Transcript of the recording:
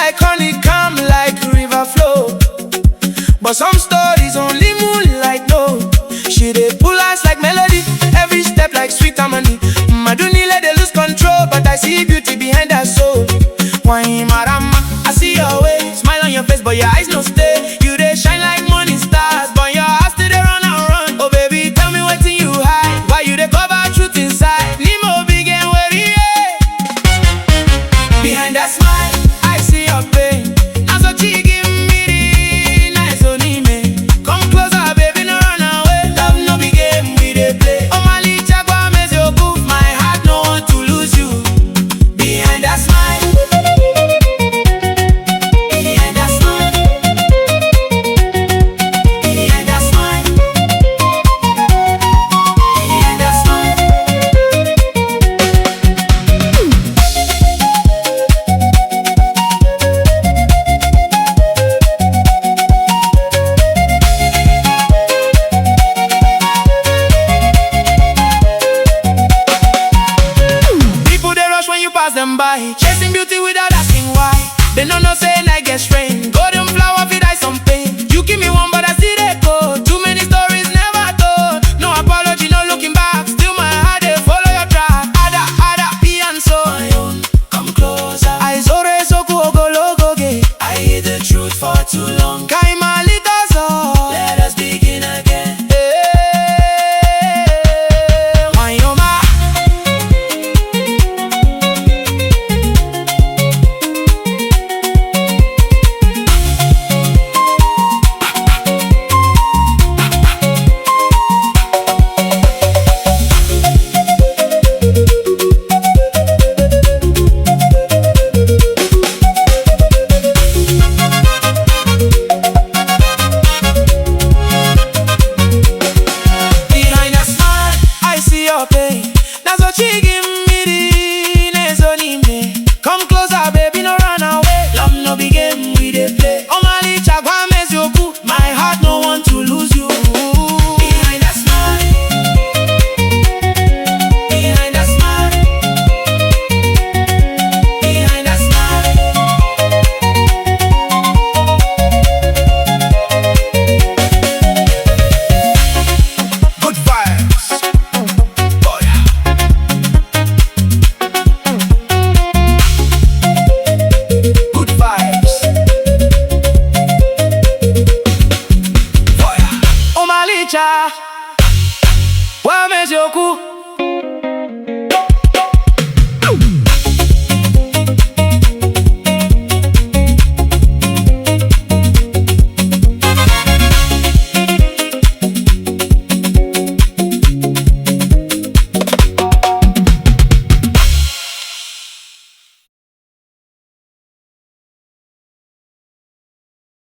like honey, come like river flow. But some stories only moonlight know. She dey pull us like melody, every step like sweet harmony. Madunile dey lose control, but I see beauty behind her soul. Why marama, I see your way, smile on your face, but your eyes no stay. You dey shine like morning stars, but your heart still dey run and run. Oh baby, tell me wetin you hide, why you dey cover truth inside? Nimo begin worry, behind that smile, I see your pain. Now so she give me the nice onime. Come closer, baby, no run away. Love no be game we dey play. Oh my little chagwa makes you goof, my heart no want to lose you. Behind that smile, behind that smile, behind that smile, behind that smile. People they rush when you pass them by, chasing beauty without asking why. They don't know say I get strange.